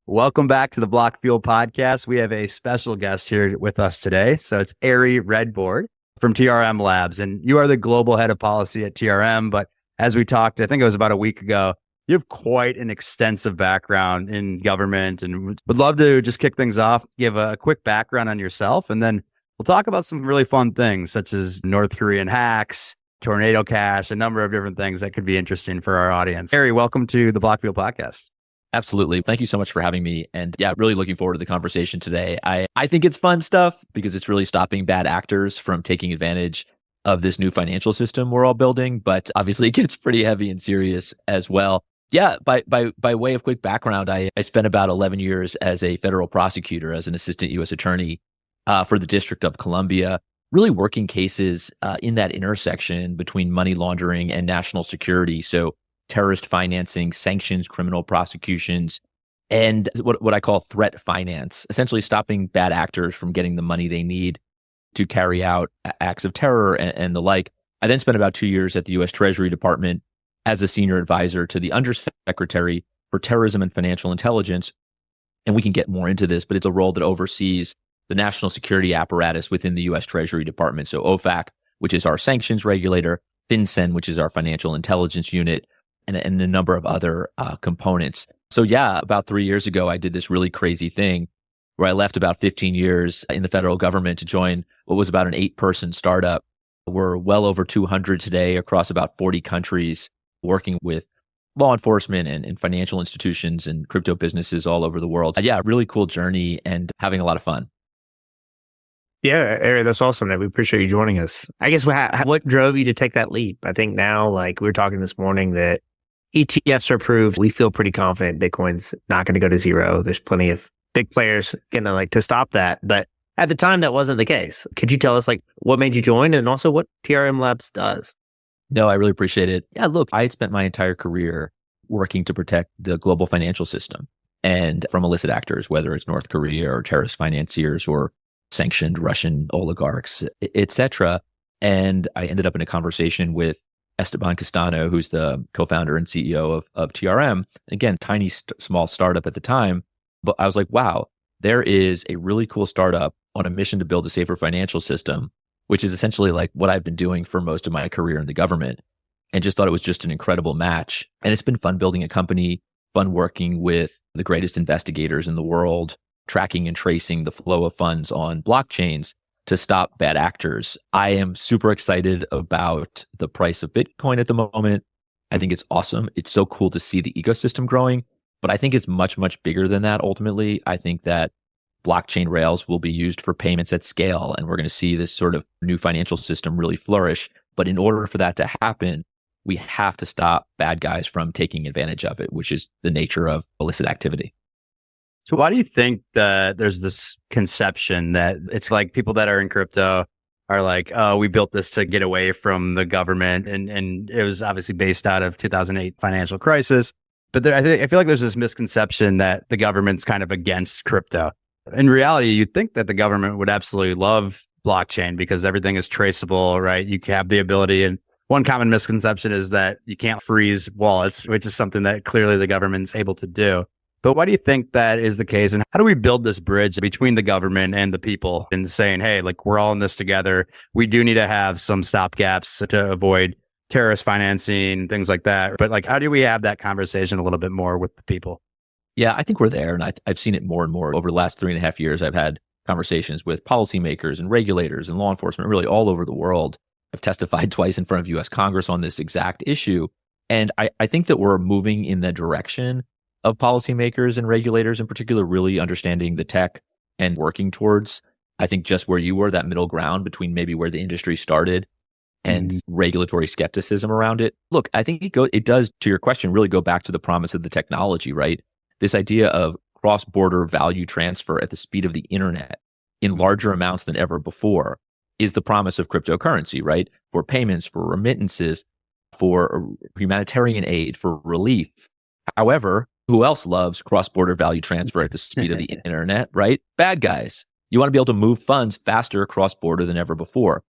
Welcome back to the Block Fuel podcast. We have a special guest here with us today. So it's Ari Redbord from TRM Labs, and you are the global head of policy at TRM. But as we talked, I think it was about a week ago, you have quite an extensive background in government, and would love to just kick things off, give a quick background on yourself, and then we'll talk about some really fun things such as North Korean hacks, tornado cash, a number of different things that could be interesting for our audience. Ari, welcome to the Block Fuel podcast. Absolutely. Thank you so much for having me. And yeah, really looking forward to the conversation today. I think it's fun stuff because it's really stopping bad actors from taking advantage of this new financial system we're all building. But obviously it gets pretty heavy and serious as well. Yeah, by way of quick background, I spent about 11 years as a federal prosecutor, as an assistant U.S. attorney for the District of Columbia, really working cases in that intersection between money laundering and national security. So terrorist financing, sanctions, criminal prosecutions, and what I call threat finance, essentially stopping bad actors from getting the money they need to carry out acts of terror and the like. I then spent about 2 years at the US Treasury Department as a senior advisor to the Undersecretary for Terrorism and Financial Intelligence. And we can get more into this, but it's a role that oversees the national security apparatus within the US Treasury Department. So OFAC, which is our sanctions regulator, FinCEN, which is our financial intelligence unit, and a number of other components. So yeah, about 3 years ago, I did this really crazy thing where I left about 15 years in the federal government to join what was about an 8-person startup. We're well over 200 today across about 40 countries, working with law enforcement and financial institutions and crypto businesses all over the world. Yeah, really cool journey and having a lot of fun. Yeah, Ari, that's awesome. We appreciate you joining us. I guess what drove you to take that leap? I think now, like we were talking this morning, that ETFs are approved. We feel pretty confident Bitcoin's not going to go to zero. There's plenty of big players to stop that. But at the time, that wasn't the case. Could you tell us what made you join and also what TRM Labs does? No, I really appreciate it. Yeah, look, I had spent my entire career working to protect the global financial system and from illicit actors, whether it's North Korea or terrorist financiers or sanctioned Russian oligarchs, etc. And I ended up in a conversation with Esteban Castano, who's the co-founder and CEO of TRM. Again, tiny, small startup at the time. But I was like, wow, there is a really cool startup on a mission to build a safer financial system, which is essentially like what I've been doing for most of my career in the government, and just thought it was just an incredible match. And it's been fun building a company, fun working with the greatest investigators in the world, tracking and tracing the flow of funds on blockchains to stop bad actors. I am super excited about the price of Bitcoin at the moment. I think it's awesome. It's so cool to see the ecosystem growing, but I think it's much, much bigger than that ultimately. I think that blockchain rails will be used for payments at scale, and we're going to see this sort of new financial system really flourish. But in order for that to happen, we have to stop bad guys from taking advantage of it, which is the nature of illicit activity. So why do you think that there's this conception that it's like people that are in crypto are like, oh, we built this to get away from the government, and it was obviously based out of 2008 financial crisis. But I feel like there's this misconception that the government's kind of against crypto. In reality, you'd think that the government would absolutely love blockchain because everything is traceable, right? You have the ability, and one common misconception is that you can't freeze wallets, which is something that clearly the government's able to do. But why do you think that is the case? And how do we build this bridge between the government and the people and saying, hey, we're all in this together. We do need to have some stopgaps to avoid terrorist financing, things like that. But how do we have that conversation a little bit more with the people? Yeah, I think we're there. And I've seen it more and more over the last 3.5 years. I've had conversations with policymakers and regulators and law enforcement really all over the world. I've testified twice in front of US Congress on this exact issue. And I think that we're moving in that direction of policymakers and regulators in particular, really understanding the tech and working towards, I think, just where you were, that middle ground between maybe where the industry started and regulatory skepticism around it. Look, I think it does, to your question, really go back to the promise of the technology, right? This idea of cross-border value transfer at the speed of the internet in larger amounts than ever before is the promise of cryptocurrency, right? For payments, for remittances, for humanitarian aid, for relief. However, who else loves cross-border value transfer at the speed of the internet, right? Bad guys. You want to be able to move funds faster cross-border than ever before.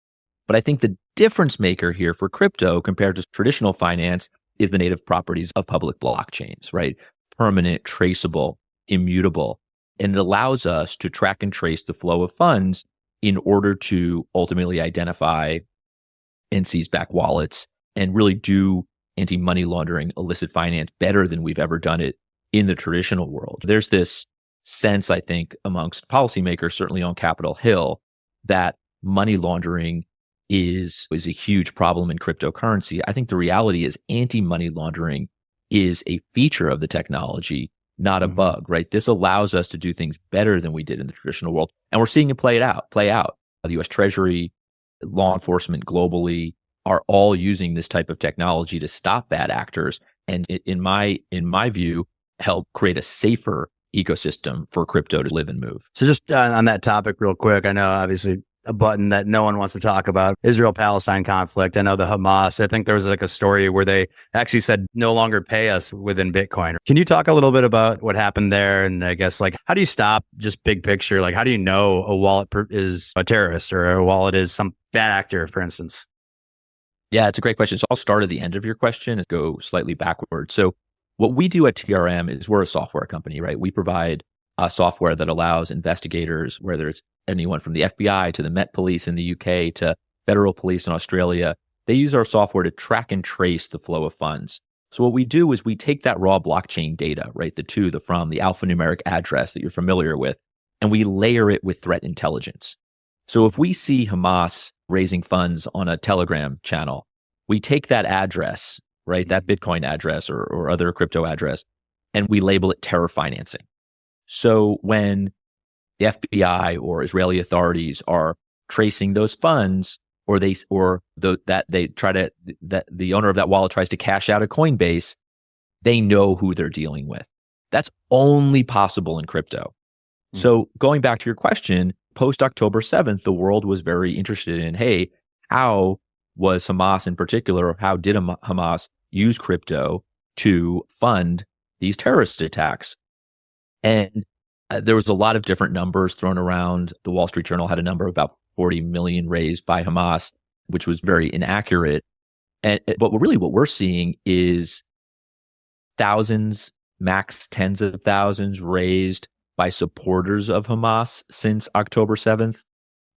But I think the difference maker here for crypto compared to traditional finance is the native properties of public blockchains, right? Permanent, traceable, immutable. And it allows us to track and trace the flow of funds in order to ultimately identify and seize back wallets and really do anti-money laundering, illicit finance better than we've ever done it in the traditional world. There's this sense, I think, amongst policymakers, certainly on Capitol Hill, that money laundering is a huge problem in cryptocurrency. I think the reality is anti-money laundering is a feature of the technology, not a bug, right? This allows us to do things better than we did in the traditional world. And we're seeing it play out. The US Treasury, law enforcement globally are all using this type of technology to stop bad actors. And in my view, help create a safer ecosystem for crypto to live and move. So just on that topic real quick, I know obviously a button that no one wants to talk about, Israel-Palestine conflict. I know the Hamas, I think there was like a story where they actually said no longer pay us within Bitcoin. Can you talk a little bit about what happened there? And I guess like, how do you stop, just big picture, like how do you know a wallet is a terrorist or a wallet is some bad actor, for instance? Yeah, it's a great question. So I'll start at the end of your question and go slightly backward. So what we do at TRM is we're a software company, right? We provide software that allows investigators, whether it's anyone from the FBI to the Met Police in the UK to federal police in Australia, they use our software to track and trace the flow of funds. So what we do is we take that raw blockchain data, right? The to, the from, the alphanumeric address that you're familiar with, and we layer it with threat intelligence. So if we see Hamas raising funds on a Telegram channel, we take that address, right? That Bitcoin address or other crypto address, and we label it terror financing. So when the FBI or Israeli authorities are tracing those funds, or the owner of that wallet tries to cash out of Coinbase, they know who they're dealing with. That's only possible in crypto. So going back to your question, post October 7th, the world was very interested in, hey, how was Hamas in particular, or how did Hamas use crypto to fund these terrorist attacks? And there was a lot of different numbers thrown around. The Wall Street Journal had a number of about 40 million raised by Hamas, which was very inaccurate. But really what we're seeing is thousands, max tens of thousands raised by supporters of Hamas since October 7th.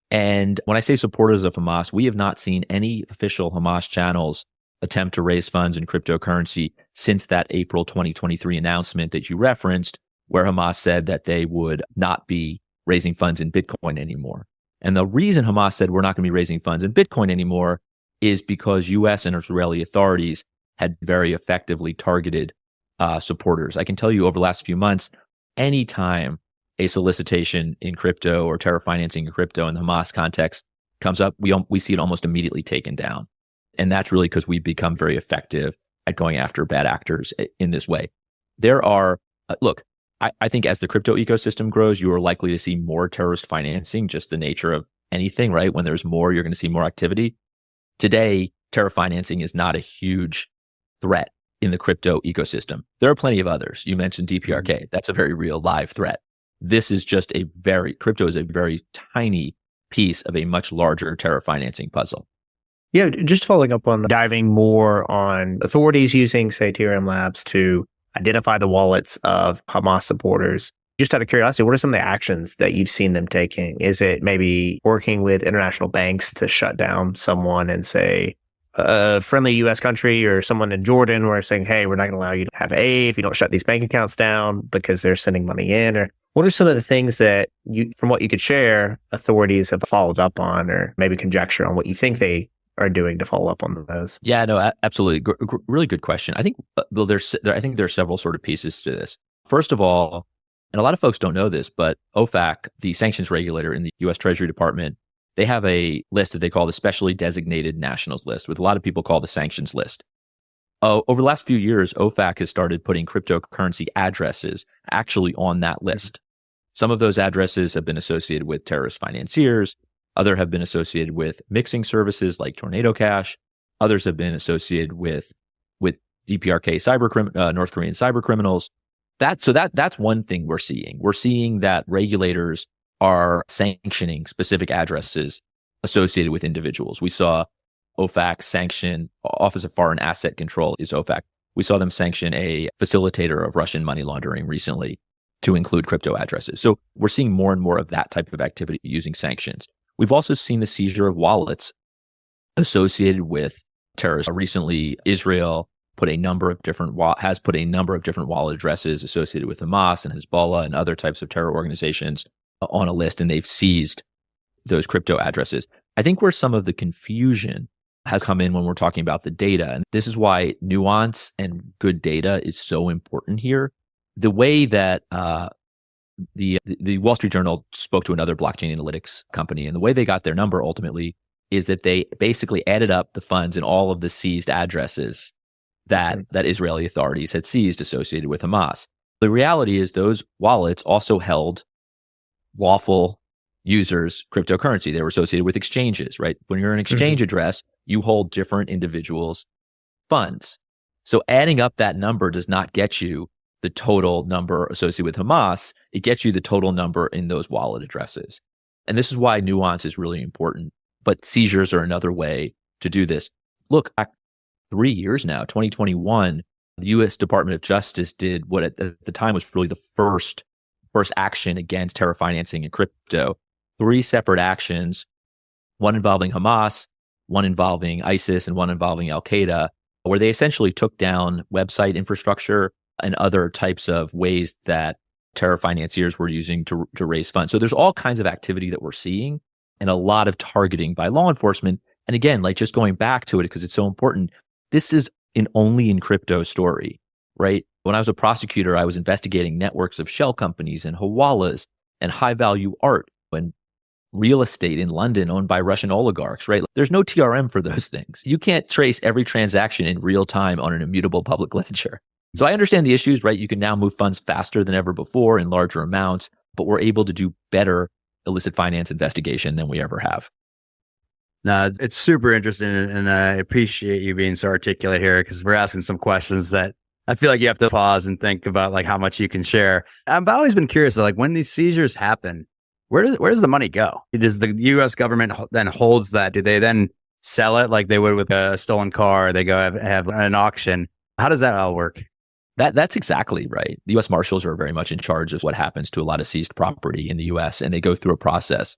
And when I say supporters of Hamas, we have not seen any official Hamas channels attempt to raise funds in cryptocurrency since that April 2023 announcement that you referenced, where Hamas said that they would not be raising funds in Bitcoin anymore. And the reason Hamas said we're not going to be raising funds in Bitcoin anymore is because US and Israeli authorities had very effectively targeted supporters. I can tell you over the last few months, anytime a solicitation in crypto or terror financing in crypto in the Hamas context comes up, we see it almost immediately taken down. And that's really because we've become very effective at going after bad actors in this way. There are, I think as the crypto ecosystem grows, you are likely to see more terrorist financing, just the nature of anything, right? When there's more, you're going to see more activity. Today, terror financing is not a huge threat in the crypto ecosystem. There are plenty of others. You mentioned DPRK. That's a very real live threat. This is just crypto is a very tiny piece of a much larger terror financing puzzle. Yeah, just following up on diving more on authorities using, say, TRM Labs to identify the wallets of Hamas supporters. Just out of curiosity, what are some of the actions that you've seen them taking? Is it maybe working with international banks to shut down someone and say, a friendly U.S. country or someone in Jordan where saying, hey, we're not going to allow you to have aid if you don't shut these bank accounts down because they're sending money in? Or what are some of the things that from what you could share, authorities have followed up on, or maybe conjecture on what you think they are doing to follow up on those? Yeah, no, absolutely. Really good question. I think, I think there are several sort of pieces to this. First of all, and a lot of folks don't know this, but OFAC, the sanctions regulator in the US Treasury Department, they have a list that they call the Specially Designated Nationals list, with a lot of people call the sanctions list. Over the last few years, OFAC has started putting cryptocurrency addresses actually on that list. Some of those addresses have been associated with terrorist financiers. Others have been associated with mixing services like Tornado Cash. Others have been associated with DPRK North Korean cyber criminals. That's one thing we're seeing. We're seeing that regulators are sanctioning specific addresses associated with individuals. We saw OFAC sanction, Office of Foreign Asset Control is OFAC. We saw them sanction a facilitator of Russian money laundering recently. to include crypto addresses. So we're seeing more and more of that type of activity using sanctions. We've also seen the seizure of wallets associated with terrorism. Recently, Israel has put a number of different wallet addresses associated with Hamas and Hezbollah and other types of terror organizations on a list, and they've seized those crypto addresses. I think where some of the confusion has come in when we're talking about the data, and this is why nuance and good data is so important here. The way that the Wall Street Journal spoke to another blockchain analytics company, and the way they got their number ultimately is that they basically added up the funds and all of the seized addresses that Israeli authorities had seized associated with Hamas. The reality is those wallets also held lawful users' cryptocurrency. They were associated with exchanges, right? When you're an exchange address, you hold different individuals' funds. So adding up that number does not get you the total number associated with Hamas. It gets you the total number in those wallet addresses. And this is why nuance is really important. But seizures are another way to do this. Look, back 3 years now, 2021, the US Department of Justice did what at the time was really the first action against terror financing and crypto. 3 separate actions, one involving Hamas, one involving ISIS, and one involving Al-Qaeda, where they essentially took down website infrastructure and other types of ways that terror financiers were using to raise funds. So there's all kinds of activity that we're seeing and a lot of targeting by law enforcement. And again, like just going back to it because it's so important, this is an only in crypto story, right? When I was a prosecutor, I was investigating networks of shell companies and hawalas and high value art and real estate in London owned by Russian oligarchs, right? There's no TRM for those things. You can't trace every transaction in real time on an immutable public ledger. So I understand the issues, right? You can now move funds faster than ever before in larger amounts, but we're able to do better illicit finance investigation than we ever have. No, it's super interesting, and I appreciate you being so articulate here because we're asking some questions that I feel like you have to pause and think about like how much you can share. I've always been curious, like when these seizures happen, where does the money go? Does the U.S. government then holds that? Do they then sell it like they would with a stolen car? They go have an auction. How does that all work? That's exactly right. The U.S. Marshals are very much in charge of what happens to a lot of seized property in the U.S., and they go through a process.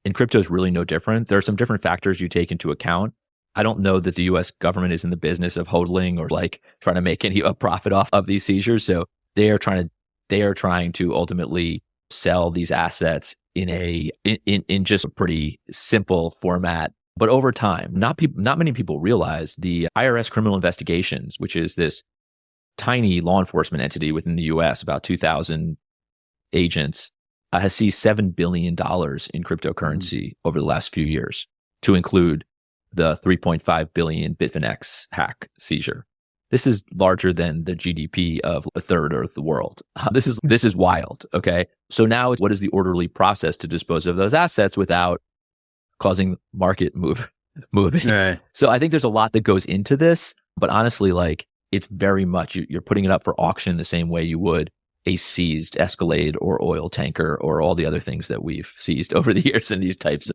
And crypto is really no different. There are some different factors you take into account. I don't know that the U.S. government is in the business of hodling or like trying to make a profit off of these seizures. So they are trying to ultimately sell these assets in just a pretty simple format. But over time, not many people realize the IRS criminal investigations, which is this tiny law enforcement entity within the U.S., about 2,000 agents, has seized $7 billion in cryptocurrency over the last few years, to include the 3.5 billion Bitfinex hack seizure. This is larger than the GDP of a third of the world. This is wild. Okay, so now what is the orderly process to dispose of those assets without causing market moving? Right. So I think there's a lot that goes into this, but honestly, like it's very much you're putting it up for auction the same way you would a seized Escalade or oil tanker or all the other things that we've seized over the years in these types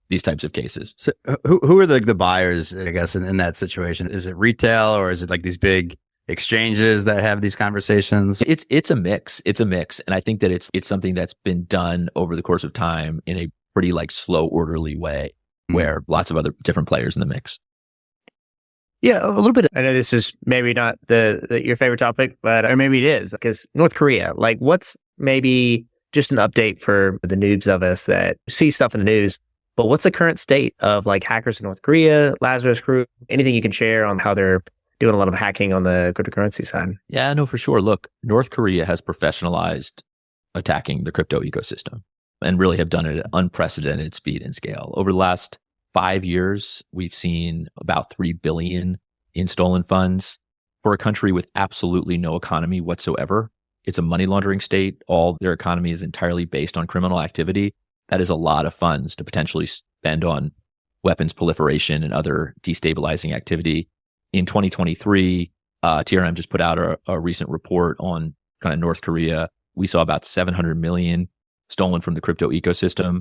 of cases. So who are the buyers, I guess, in that situation? Is it retail or is it like these big exchanges that have these conversations? It's a mix. It's a mix. And I think that it's something that's been done over the course of time in a pretty like slow, orderly way where lots of other different players in the mix. Yeah, a little bit. I know this is maybe not your favorite topic, but or maybe it is because North Korea. Like, what's maybe just an update for the noobs of us that see stuff in the news? But what's the current state of like hackers in North Korea, Lazarus group? Anything you can share on how they're doing a lot of hacking on the cryptocurrency side? Yeah, no, for sure. Look, North Korea has professionalized attacking the crypto ecosystem and really have done it at unprecedented speed and scale. Over the last 5 years, we've seen about 3 billion in stolen funds for a country with absolutely no economy whatsoever. It's a money laundering state. All their economy is entirely based on criminal activity. That is a lot of funds to potentially spend on weapons proliferation and other destabilizing activity. In 2023, TRM just put out a recent report on kind of North Korea. We saw about 700 million stolen from the crypto ecosystem.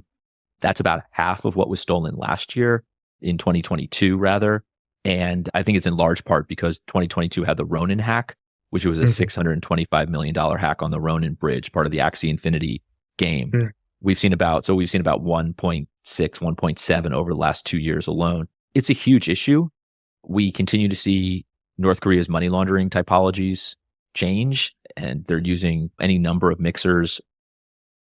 That's about half of what was stolen last year, in 2022 rather. And I think it's in large part because 2022 had the Ronin hack, which was a $625 million hack on the Ronin bridge, part of the Axie Infinity game. We've seen about 1.6, 1.7 over the last 2 years alone. It's a huge issue. We continue to see North Korea's money laundering typologies change, and they're using any number of mixers.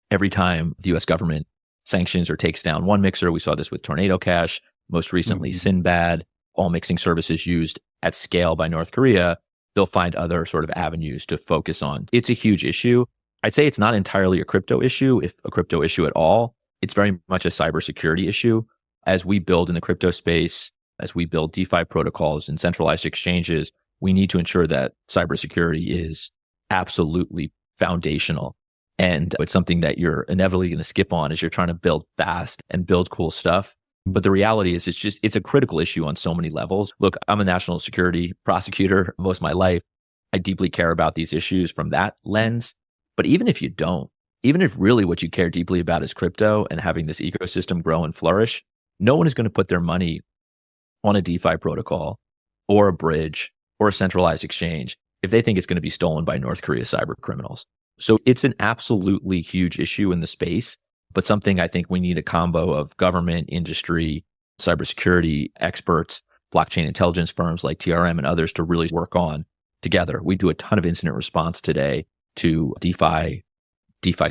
Every time the US government sanctions or takes down one mixer, we saw this with Tornado Cash, most recently Sinbad, all mixing services used at scale by North Korea, they'll find other sort of avenues to focus on. It's a huge issue. I'd say it's not entirely a crypto issue, if a crypto issue at all. It's very much a cybersecurity issue. As we build in the crypto space, as we build DeFi protocols and centralized exchanges, we need to ensure that cybersecurity is absolutely foundational. And it's something that you're inevitably going to skip on as you're trying to build fast and build cool stuff. But the reality is it's a critical issue on so many levels. Look, I'm a national security prosecutor most of my life. I deeply care about these issues from that lens. But even if you don't, even if really what you care deeply about is crypto and having this ecosystem grow and flourish, no one is going to put their money on a DeFi protocol or a bridge or a centralized exchange if they think it's going to be stolen by North Korea cyber criminals. So it's an absolutely huge issue in the space, but something I think we need a combo of government, industry, cybersecurity experts, blockchain intelligence firms like TRM and others to really work on together. We do a ton of incident response today to DeFi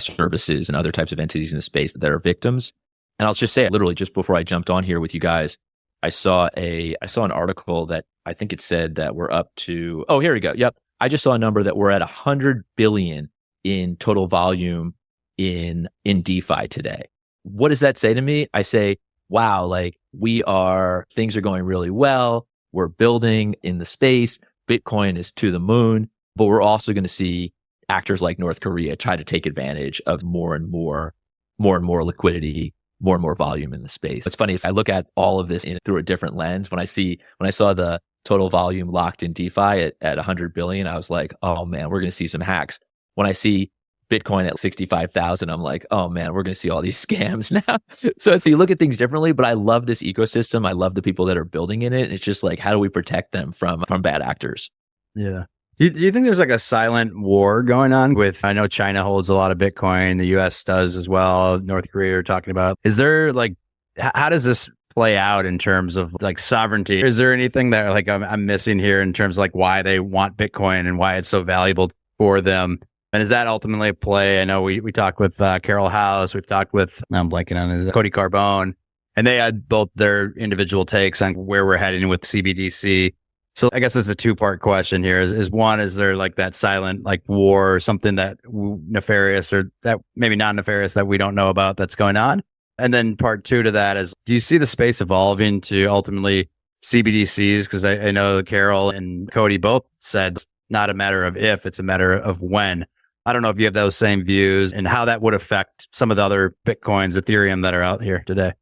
services and other types of entities in the space that are victims. And I'll just say, literally just before I jumped on here with you guys, I saw an article that I think it said that we're up to, oh, here we go. Yep. I just saw a number that we're at 100 billion in total volume in DeFi today. What does that say to me? I say, wow, like things are going really well. We're building in the space. Bitcoin is to the moon, but we're also going to see actors like North Korea try to take advantage of more and more liquidity, more and more volume in the space. What's funny is I look at all of this through a different lens. When I saw the total volume locked in DeFi at 100 billion, I was like, oh man, we're going to see some hacks. When I see Bitcoin at 65,000, I'm like, oh man, we're going to see all these scams now. So if you look at things differently, but I love this ecosystem. I love the people that are building in it. It's just like, how do we protect them from bad actors? Yeah. Do you think there's like a silent war going on with, I know China holds a lot of Bitcoin, the US does as well, North Korea are talking about. Is there like, how does this play out in terms of like sovereignty? Is there anything that like I'm missing here in terms of like why they want Bitcoin and why it's so valuable for them? And is that ultimately a play? I know we talked with Carol House, we've talked with, I'm blanking on his, Cody Carbone, and they had both their individual takes on where we're heading with CBDC. So I guess it's a two-part question here. Is one, is there like that silent like war or something that nefarious or that maybe not nefarious that we don't know about that's going on? And then part two to that is, do you see the space evolving to ultimately CBDCs? Because I know Carol and Cody both said it's not a matter of if, it's a matter of when. I don't know if you have those same views and how that would affect some of the other Bitcoins, Ethereum that are out here today.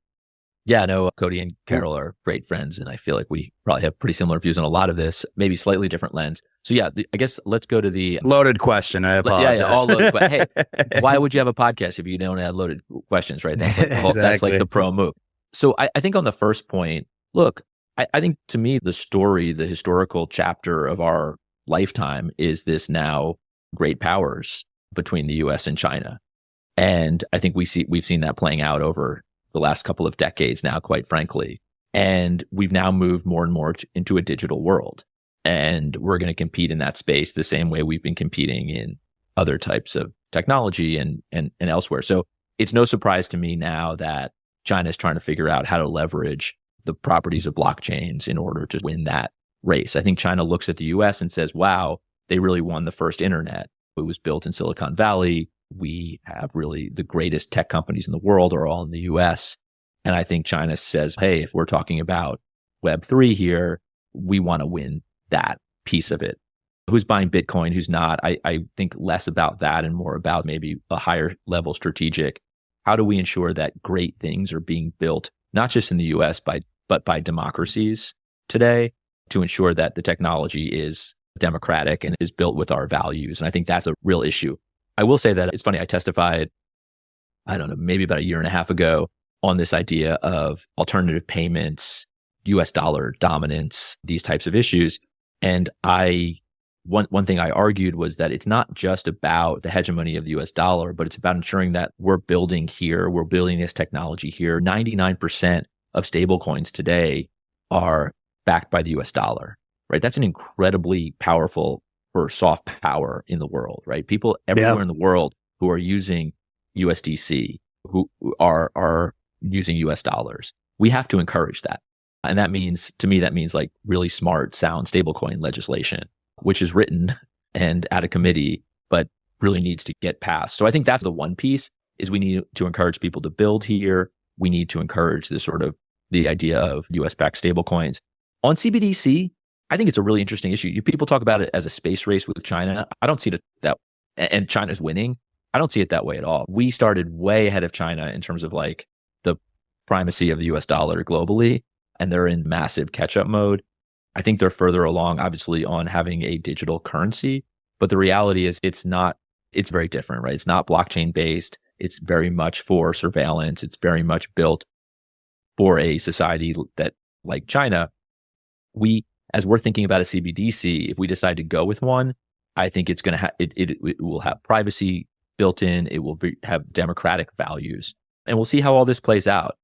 Yeah, no, Cody and Carol are great friends, and I feel like we probably have pretty similar views on a lot of this, maybe slightly different lens. So yeah, I guess let's go to the loaded question. I apologize. Yeah, all loaded. But hey, why would you have a podcast if you don't have loaded questions, right? That's like the whole, that's like the pro move. So I think on the first point, look, I think to me, the story, the historical chapter of our lifetime is this now great powers between the US and China. And I think we've seen that playing out over the last couple of decades now, quite frankly. And we've now moved more and more into a digital world. And we're going to compete in that space the same way we've been competing in other types of technology and elsewhere. So it's no surprise to me now that China is trying to figure out how to leverage the properties of blockchains in order to win that race. I think China looks at the US and says, wow, they really won the first internet. It was built in Silicon Valley. We have really the greatest tech companies in the world are all in the US. And I think China says, hey, if we're talking about Web3 here, we want to win that piece of it. Who's buying Bitcoin, who's not? I think less about that and more about maybe a higher level strategic. How do we ensure that great things are being built, not just in the US, but by democracies today, to ensure that the technology is democratic and is built with our values? And I think that's a real issue. I will say that it's funny, I testified, I don't know, maybe about a year and a half ago on this idea of alternative payments, US dollar dominance, these types of issues. And I one thing I argued was that it's not just about the hegemony of the US dollar, but it's about ensuring that we're building here, we're building this technology here. 99% of stablecoins today are backed by the US dollar, right? That's an incredibly powerful or soft power in the world, right? People everywhere in the world who are using USDC, who are using US dollars. We have to encourage that. And that means, to me, that means like really smart, sound stablecoin legislation, which is written and at a committee, but really needs to get passed. So I think that's the one piece, is we need to encourage people to build here. We need to encourage this sort of the idea of US-backed stablecoins. On CBDC, I think it's a really interesting issue. People talk about it as a space race with China. I don't see it that, and China's winning. I don't see it that way at all. We started way ahead of China in terms of like the primacy of the US dollar globally, and they're in massive catch-up mode. I think they're further along, obviously, on having a digital currency, but the reality is it's very different, right? It's not blockchain based. It's very much for surveillance. It's very much built for a society that, like China, as we're thinking about a CBDC, if we decide to go with one, I think it's going to it will have privacy built in. It will have democratic values, and we'll see how all this plays out.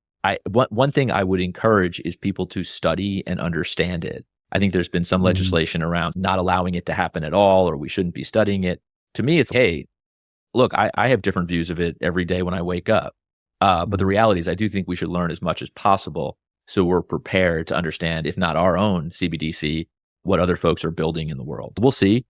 One thing I would encourage is people to study and understand it. I think there's been some legislation around not allowing it to happen at all, or we shouldn't be studying it. To me, it's, hey, look, I have different views of it every day when I wake up. But the reality is I do think we should learn as much as possible so we're prepared to understand, if not our own CBDC, what other folks are building in the world. We'll see.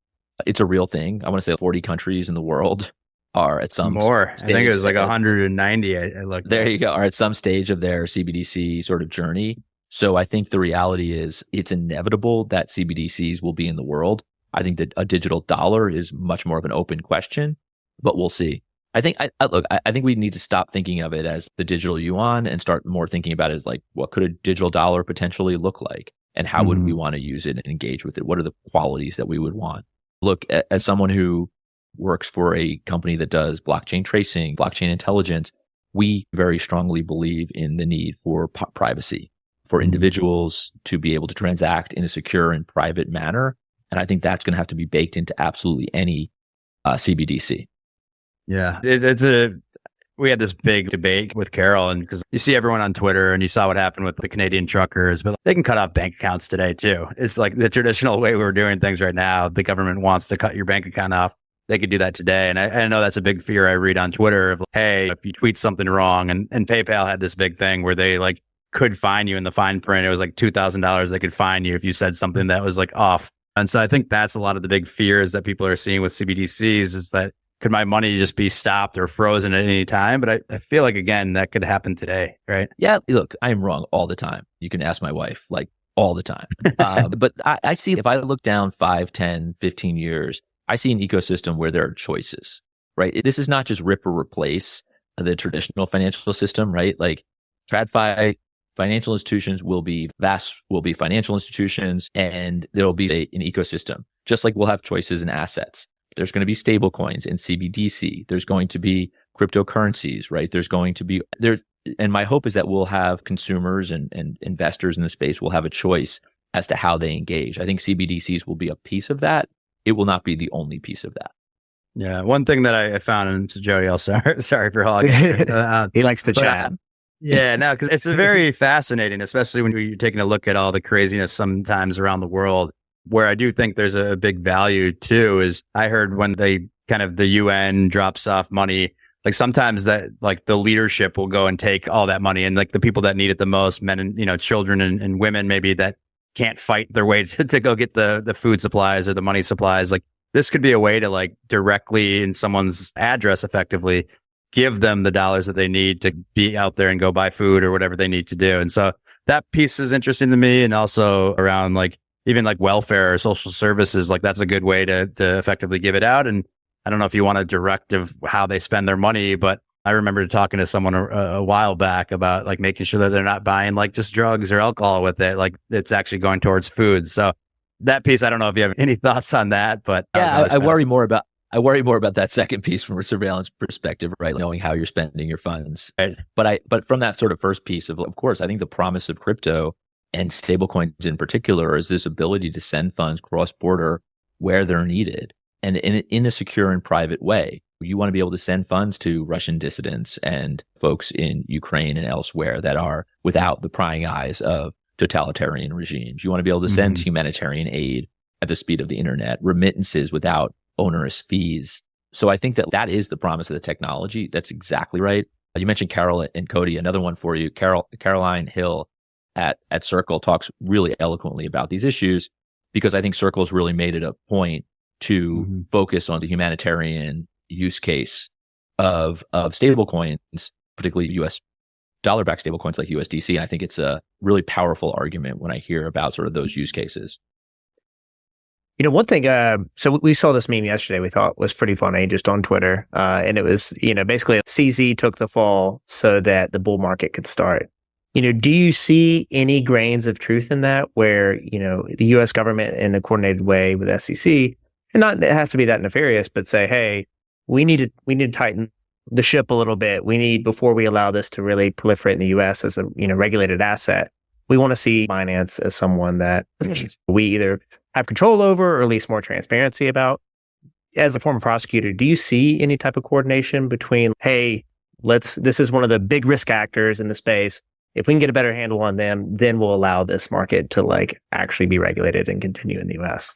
It's a real thing. I want to say 40 countries in the world are at some more. I think it was like 190. I looked. There you go. Are at some stage of their CBDC sort of journey. So I think the reality is it's inevitable that CBDCs will be in the world. I think that a digital dollar is much more of an open question, but we'll see. I think we need to stop thinking of it as the digital yuan and start more thinking about it as like, what could a digital dollar potentially look like? And how would we want to use it and engage with it? What are the qualities that we would want? Look, as someone who works for a company that does blockchain tracing, blockchain intelligence, we very strongly believe in the need for privacy, for individuals to be able to transact in a secure and private manner. And I think that's going to have to be baked into absolutely any CBDC. Yeah, we had this big debate with Carol, and because you see everyone on Twitter and you saw what happened with the Canadian truckers, but they can cut off bank accounts today too. It's like the traditional way we're doing things right now. The government wants to cut your bank account off. They could do that today. And I know that's a big fear I read on Twitter of, hey, if you tweet something wrong, and PayPal had this big thing where they like could fine you in the fine print. It was like $2,000 they could fine you if you said something that was like off. And so I think that's a lot of the big fears that people are seeing with CBDCs, is that could my money just be stopped or frozen at any time? But I feel like, again, that could happen today, right? Yeah, look, I am wrong all the time. You can ask my wife, like all the time. But I see, if I look down 5, 10, 15 years, I see an ecosystem where there are choices, right? This is not just rip or replace the traditional financial system, right? Like TradFi financial institutions will be financial institutions, and there will be an ecosystem, just like we'll have choices in assets. There's going to be stablecoins and CBDC. There's going to be cryptocurrencies, right? There's going to be there. And my hope is that we'll have consumers and investors in the space will have a choice as to how they engage. I think CBDCs will be a piece of that. It will not be the only piece of that. Yeah. One thing that I found, and to Jody, sorry for hogging. He likes to chat. Yeah, no, because it's very fascinating, especially when you're taking a look at all the craziness sometimes around the world. Where I do think there's a big value too is I heard when they kind of the UN drops off money, like sometimes that like the leadership will go and take all that money, and like the people that need it the most, men and children and women maybe that can't fight their way to go get the food supplies or the money supplies. Like this could be a way to like directly in someone's address effectively give them the dollars that they need to be out there and go buy food or whatever they need to do. And so that piece is interesting to me. And also around like even like welfare or social services, like that's a good way to effectively give it out. And I don't know if you want a directive how they spend their money, but I remember talking to someone a while back about like making sure that they're not buying like just drugs or alcohol with it. Like it's actually going towards food. So that piece, I don't know if you have any thoughts on that, but yeah, I worry more about that second piece from a surveillance perspective, right? Knowing how you're spending your funds. Right. But from that sort of first piece of course, I think the promise of crypto and stablecoins in particular is this ability to send funds cross-border where they're needed and in a secure and private way. You want to be able to send funds to Russian dissidents and folks in Ukraine and elsewhere that are without the prying eyes of totalitarian regimes. You want to be able to send humanitarian aid at the speed of the internet, remittances without onerous fees. So I think that that is the promise of the technology. That's exactly right. You mentioned Carol and Cody. Another one for you. Caroline Hill at Circle talks really eloquently about these issues, because I think Circle's really made it a point to focus on the humanitarian use case of stablecoins, particularly US dollar-backed stablecoins like USDC. And I think it's a really powerful argument when I hear about sort of those use cases. You know, one thing, so we saw this meme yesterday we thought was pretty funny just on Twitter. And it was, basically CZ took the fall so that the bull market could start. Do you see any grains of truth in that where, the US government in a coordinated way with SEC, and not it have to be that nefarious, but say, hey, we need to tighten the ship a little bit. Before we allow this to really proliferate in the US as a, regulated asset, we want to see Binance as someone that we either have control over or at least more transparency about. As a former prosecutor, do you see any type of coordination between, hey, this is one of the big risk actors in the space. If we can get a better handle on them, then we'll allow this market to actually be regulated and continue in the US.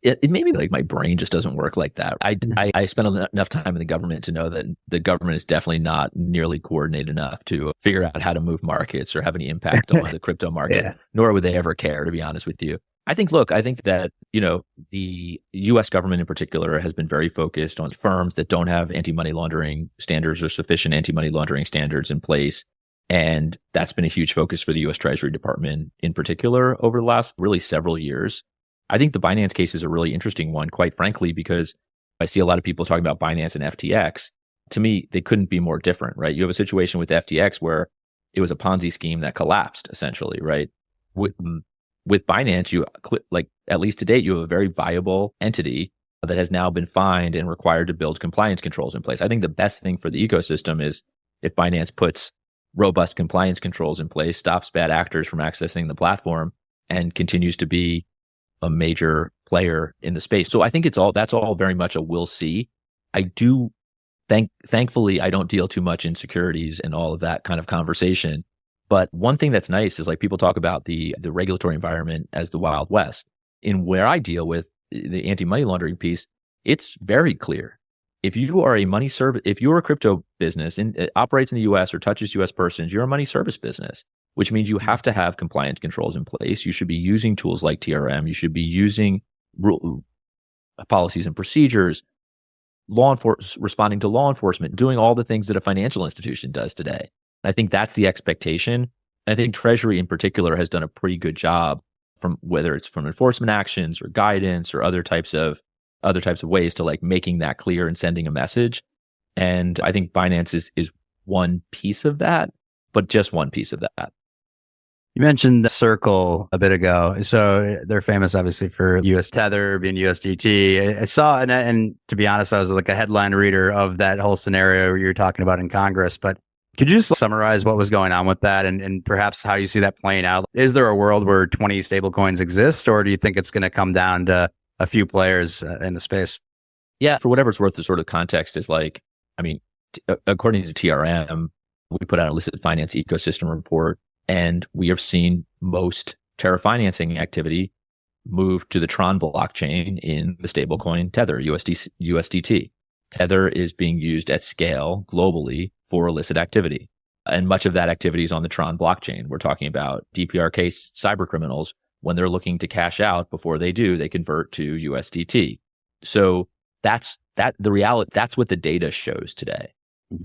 It made me like my brain just doesn't work like that. I spent enough time in the government to know that the government is definitely not nearly coordinated enough to figure out how to move markets or have any impact on the crypto market, nor would they ever care, to be honest with you. I think that, the US government in particular has been very focused on firms that don't have anti-money laundering standards or sufficient anti-money laundering standards in place. And that's been a huge focus for the US Treasury Department in particular over the last really several years. I think the Binance case is a really interesting one, quite frankly, because I see a lot of people talking about Binance and FTX. To me, they couldn't be more different, right? You have a situation with FTX where it was a Ponzi scheme that collapsed, essentially, right? With Binance, at least to date, you have a very viable entity that has now been fined and required to build compliance controls in place. I think the best thing for the ecosystem is if Binance puts robust compliance controls in place, stops bad actors from accessing the platform, and continues to be a major player in the space. So I think that's all very much a we'll see. I do thankfully I don't deal too much in securities and all of that kind of conversation. But one thing that's nice is like people talk about the regulatory environment as the Wild West. In where I deal with the anti-money laundering piece, it's very clear. If you are if you're a crypto business and it operates in the US or touches US persons, you're a money service business, which means you have to have compliance controls in place. You should be using tools like TRM. You should be using policies and procedures, responding to law enforcement, doing all the things that a financial institution does today. I think that's the expectation. And I think Treasury in particular has done a pretty good job, from whether it's from enforcement actions or guidance or other types of ways to making that clear and sending a message. And I think Binance is one piece of that, but just one piece of that. You mentioned the Circle a bit ago. So they're famous, obviously, for US Tether being USDT. I saw, and to be honest, I was like a headline reader of that whole scenario you were talking about in Congress. But could you just summarize what was going on with that and perhaps how you see that playing out? Is there a world where 20 stablecoins exist, or do you think it's going to come down to a few players in the space? Yeah, for whatever it's worth, the sort of context is according to TRM, we put out a illicit finance ecosystem report, and we have seen most Terra financing activity move to the Tron blockchain in the stablecoin Tether, USDT. Tether is being used at scale globally for illicit activity. And much of that activity is on the Tron blockchain. We're talking about DPR case cyber criminals. When they're looking to cash out, before they do, they convert to USDT. So that's the reality. That's what the data shows today.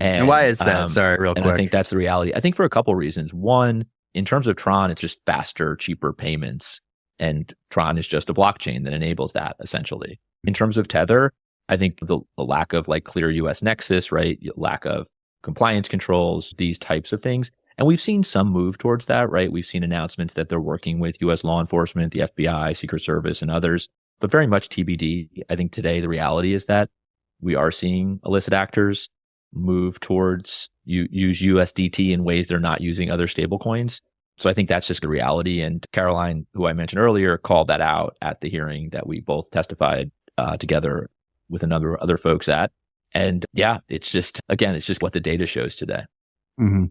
And why is that? Sorry, real quick. I think that's the reality. I think for a couple of reasons. One, in terms of Tron, it's just faster, cheaper payments. And Tron is just a blockchain that enables that, essentially. In terms of Tether, I think the lack of clear US nexus, right? Lack of compliance controls, these types of things. And we've seen some move towards that, right? We've seen announcements that they're working with US law enforcement, the FBI, Secret Service, and others, but very much TBD. I think today the reality is that we are seeing illicit actors move towards use USDT in ways they're not using other stablecoins. So I think that's just the reality. And Caroline, who I mentioned earlier, called that out at the hearing that we both testified together with other folks at. And yeah, it's just what the data shows today. Mm-hmm.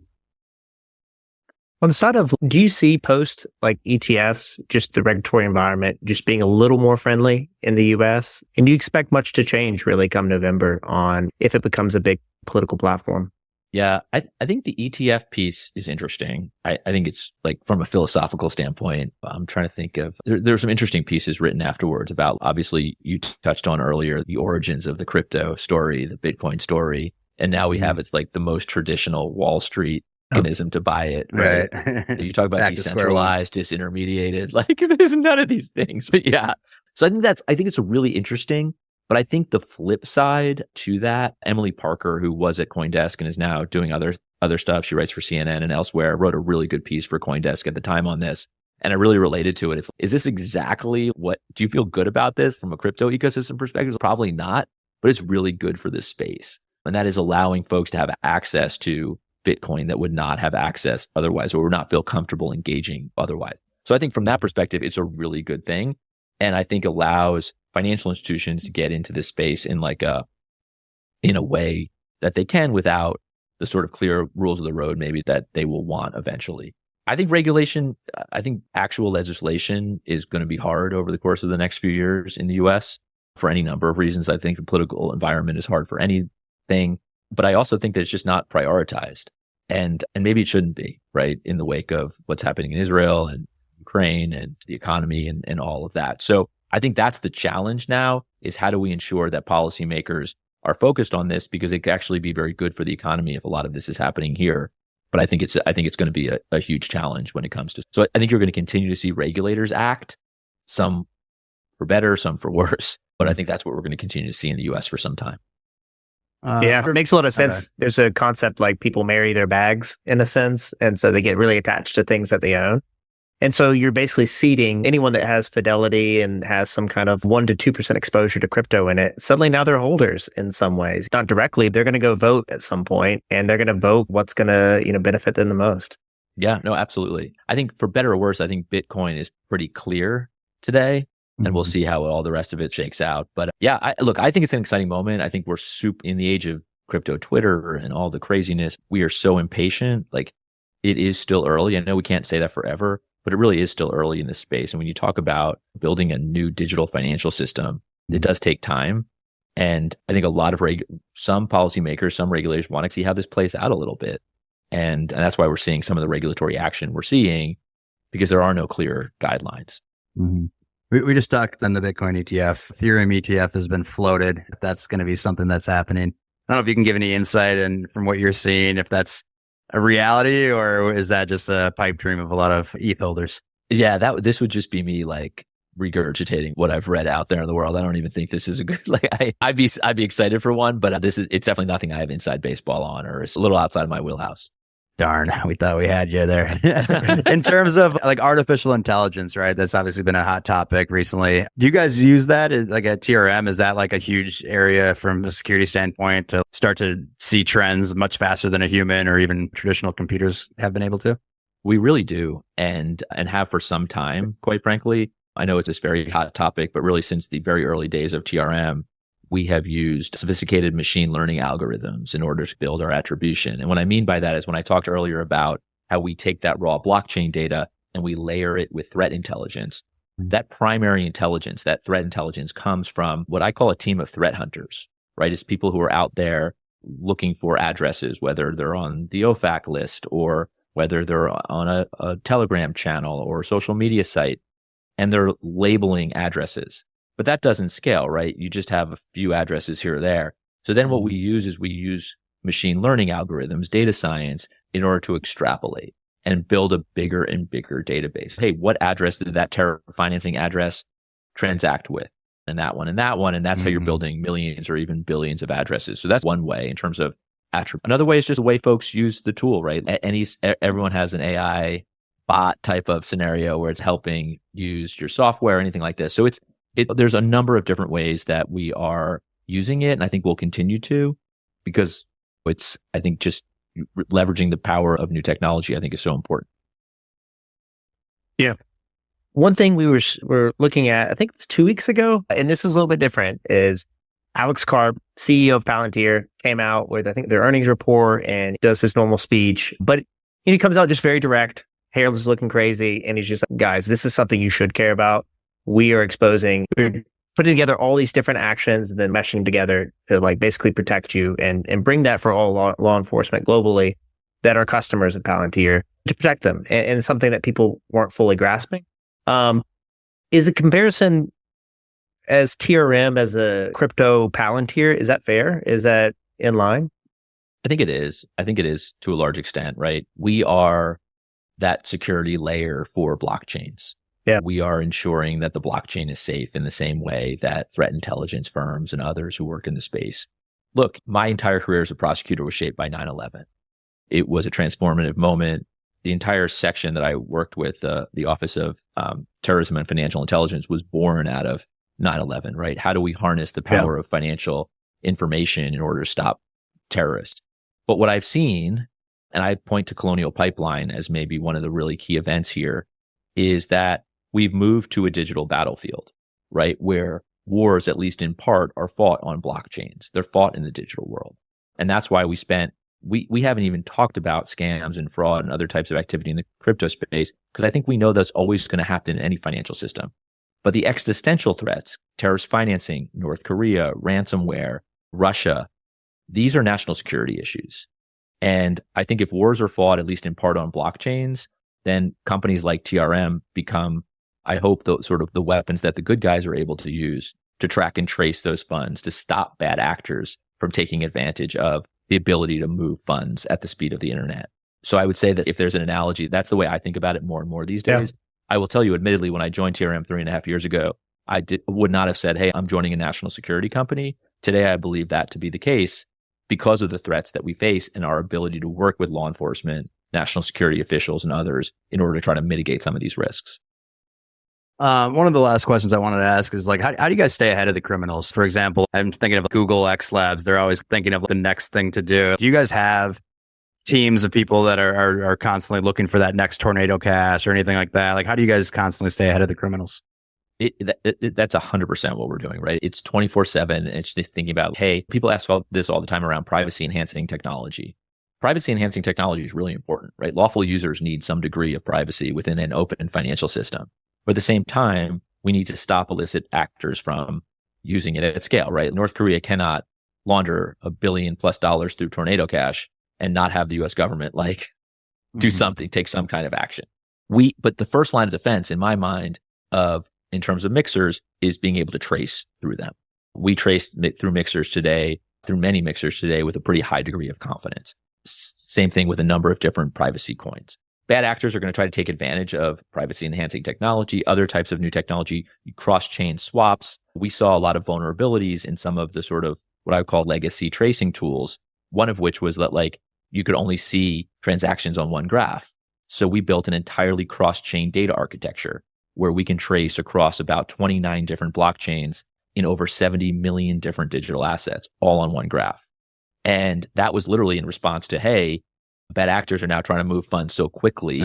On the side of, do you see post like ETFs, just the regulatory environment, just being a little more friendly in the US? And do you expect much to change really come November on if it becomes a big political platform? Yeah, I think the ETF piece is interesting. I think it's like from a philosophical standpoint, I'm trying to think of, there were some interesting pieces written afterwards about, obviously you touched on earlier, the origins of the crypto story, the Bitcoin story. And now we have, it's like the most traditional Wall Street mechanism to buy it. Right. So you talk about decentralized, disintermediated, like there's none of these things. But yeah. So I think it's a really interesting. But I think the flip side to that, Emily Parker, who was at CoinDesk and is now doing other stuff, she writes for CNN and elsewhere, wrote a really good piece for CoinDesk at the time on this. And I really related to it. Is this exactly do you feel good about this from a crypto ecosystem perspective? Probably not, but it's really good for this space. And that is allowing folks to have access to Bitcoin that would not have access otherwise, or would not feel comfortable engaging otherwise. So I think from that perspective, it's a really good thing. And I think allows financial institutions to get into this space in a way that they can without the sort of clear rules of the road maybe that they will want eventually. I think actual legislation is going to be hard over the course of the next few years in the US for any number of reasons. I think the political environment is hard for anything, but I also think that it's just not prioritized. And maybe it shouldn't be, right? In the wake of what's happening in Israel and Ukraine and the economy and all of that. So I think that's the challenge now, is how do we ensure that policymakers are focused on this, because it could actually be very good for the economy if a lot of this is happening here. But I think it's going to be a huge challenge when it comes to. So I think you're going to continue to see regulators act, some for better, some for worse. But I think that's what we're going to continue to see in the US for some time. Yeah, it makes a lot of sense. Okay. There's a concept like people marry their bags in a sense. And so they get really attached to things that they own. And so you're basically seeding anyone that has Fidelity and has some kind of 1% to 2% exposure to crypto in it. Suddenly now they're holders in some ways. Not directly, they're going to go vote at some point, and they're going to vote what's going to, benefit them the most. Yeah, no, absolutely. I think for better or worse, I think Bitcoin is pretty clear today, and we'll see how all the rest of it shakes out. But yeah, I think it's an exciting moment. I think we're in the age of crypto Twitter and all the craziness. We are so impatient. Like, it is still early. I know we can't say that forever, but it really is still early in this space. And when you talk about building a new digital financial system, it does take time. And I think a lot of some policymakers, some regulators want to see how this plays out a little bit. And that's why we're seeing some of the regulatory action we're seeing, because there are no clear guidelines. Mm-hmm. We just talked on the Bitcoin ETF. Ethereum ETF has been floated. That's going to be something that's happening. I don't know if you can give any insight and from what you're seeing, if that's a reality, or is that just a pipe dream of a lot of ETH holders? Yeah, this would just be me like regurgitating what I've read out there in the world. I don't even think this is a good, I'd be excited for one, but it's definitely nothing I have inside baseball on, or it's a little outside of my wheelhouse. Darn, we thought we had you there. In terms of like artificial intelligence, right? That's obviously been a hot topic recently. Do you guys use that like at TRM? Is that like a huge area from a security standpoint to start to see trends much faster than a human or even traditional computers have been able to? We really do, and have for some time, quite frankly. I know it's this very hot topic, but really since the very early days of TRM, we have used sophisticated machine learning algorithms in order to build our attribution. And what I mean by that is when I talked earlier about how we take that raw blockchain data and we layer it with threat intelligence, that primary intelligence, that threat intelligence comes from what I call a team of threat hunters, right? It's people who are out there looking for addresses, whether they're on the OFAC list or whether they're on a Telegram channel or a social media site, and they're labeling addresses. But that doesn't scale, right? You just have a few addresses here or there. So then what we use machine learning algorithms, data science, in order to extrapolate and build a bigger and bigger database. Hey, what address did that terror financing address transact with? And that one, and that one. And that's how you're building millions or even billions of addresses. So that's one way in terms of attribute. Another way is just the way folks use the tool, right? Everyone has an AI bot type of scenario where it's helping use your software or anything like this. So there's a number of different ways that we are using it, and I think we'll continue to, because I think just leveraging the power of new technology, I think, is so important. Yeah. One thing we were looking at, I think it was 2 weeks ago, and this is a little bit different, is Alex Karp, CEO of Palantir, came out with, I think, their earnings report and does his normal speech. But he comes out just very direct, hair is looking crazy, and he's just like, guys, this is something you should care about. We're putting together all these different actions and then meshing together to like basically protect you and bring that for all law enforcement globally that are customers of Palantir to protect them. And it's something that people weren't fully grasping. Is a comparison as TRM as a crypto Palantir, is that fair? Is that in line? I think it is. I think it is to a large extent, right? We are that security layer for blockchains. Yeah. We are ensuring that the blockchain is safe in the same way that threat intelligence firms and others who work in the space. Look, my entire career as a prosecutor was shaped by 9/11. It was a transformative moment. The entire section that I worked with, the Office of Terrorism and Financial Intelligence, was born out of 9/11, right? How do we harness the power of financial information in order to stop terrorists? But what I've seen, and I point to Colonial Pipeline as maybe one of the really key events here, is that we've moved to a digital battlefield, right? Where wars, at least in part, are fought on blockchains. They're fought in the digital world. And that's why we haven't even talked about scams and fraud and other types of activity in the crypto space, because I think we know that's always going to happen in any financial system. But the existential threats, terrorist financing, North Korea, ransomware, Russia, these are national security issues. And I think if wars are fought, at least in part on blockchains, then companies like TRM become, I hope, the weapons that the good guys are able to use to track and trace those funds, to stop bad actors from taking advantage of the ability to move funds at the speed of the internet. So I would say that if there's an analogy, that's the way I think about it more and more these days. I will tell you, admittedly, when I joined TRM 3.5 years ago, I would not have said, hey, I'm joining a national security company. Today, I believe that to be the case because of the threats that we face and our ability to work with law enforcement, national security officials, and others in order to try to mitigate some of these risks. One of the last questions I wanted to ask is like, how do you guys stay ahead of the criminals? For example, I'm thinking of Google X Labs. They're always thinking of the next thing to do. Do you guys have teams of people that are constantly looking for that next tornado cash or anything like that? Like, how do you guys constantly stay ahead of the criminals? That's 100% what we're doing, right? It's 24/7. It's just thinking about, hey, people ask this all the time around privacy enhancing technology. Privacy enhancing technology is really important, right? Lawful users need some degree of privacy within an open financial system. But at the same time, we need to stop illicit actors from using it at scale, right? North Korea cannot launder $1 billion+ through tornado cash and not have the US government do something, take some kind of action. But the first line of defense in my mind in terms of mixers is being able to trace through them. We trace through many mixers today with a pretty high degree of confidence. Same thing with a number of different privacy coins. Bad actors are going to try to take advantage of privacy enhancing technology, other types of new technology, cross-chain swaps. We saw a lot of vulnerabilities in some of the sort of what I would call legacy tracing tools, one of which was that you could only see transactions on one graph. So we built an entirely cross-chain data architecture where we can trace across about 29 different blockchains in over 70 million different digital assets, all on one graph. And that was literally in response to, hey, bad actors are now trying to move funds so quickly,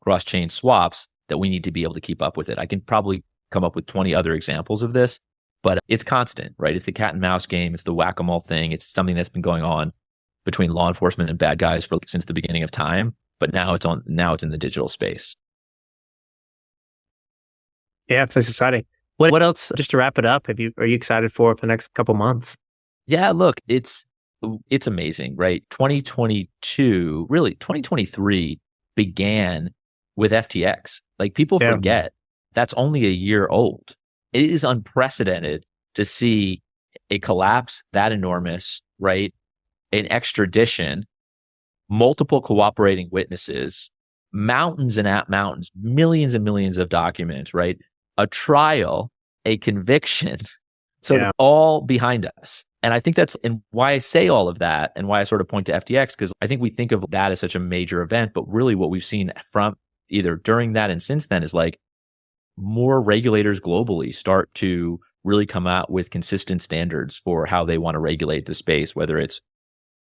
cross-chain swaps, that we need to be able to keep up with it. I can probably come up with 20 other examples of this, but it's constant, right? It's the cat and mouse game. It's the whack-a-mole thing. It's something that's been going on between law enforcement and bad guys since the beginning of time, but now it's in the digital space. Yeah, that's exciting. What else, just to wrap it up, are you excited for the next couple months? Yeah, look, it's amazing, right? 2023 began with FTX. People forget that's only a year old. It is unprecedented to see a collapse that enormous, right? An extradition, multiple cooperating witnesses, mountains and mountains, millions and millions of documents, right? A trial, a conviction, all behind us. And I think and why I say all of that and why I sort of point to FTX, because I think we think of that as such a major event, but really what we've seen from either during that and since then is more regulators globally start to really come out with consistent standards for how they want to regulate the space, whether it's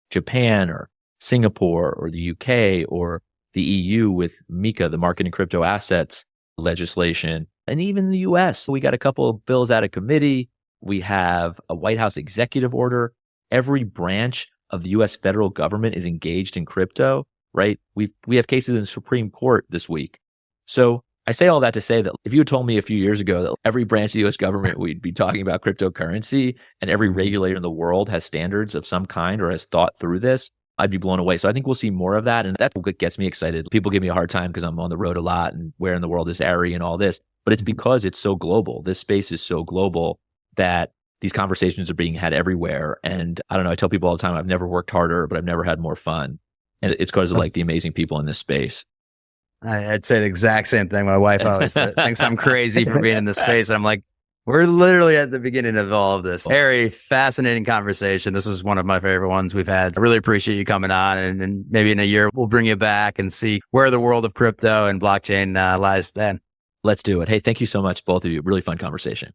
Japan or Singapore or the UK or the EU with MiCA, the market in crypto assets. legislation. And even in the US, we got a couple of bills out of committee. We have a White House executive order. Every branch of the US federal government is engaged in crypto, right? We have cases in the Supreme Court this week. So I say all that to say that if you had told me a few years ago that every branch of the US government we'd be talking about cryptocurrency and every regulator in the world has standards of some kind or has thought through this, I'd be blown away. So I think we'll see more of that. And that's what gets me excited. People give me a hard time because I'm on the road a lot and where in the world is Ari and all this. But it's because it's so global. This space is so global that these conversations are being had everywhere. And I don't know, I tell people all the time, I've never worked harder, but I've never had more fun. And it's because of like the amazing people in this space. I'd say the exact same thing. My wife always thinks I'm crazy for being in this space. I'm like, we're literally at the beginning of all of this. Very fascinating conversation. This is one of my favorite ones we've had. I really appreciate you coming on. And maybe in a year, we'll bring you back and see where the world of crypto and blockchain lies then. Let's do it. Hey, thank you so much, both of you. Really fun conversation.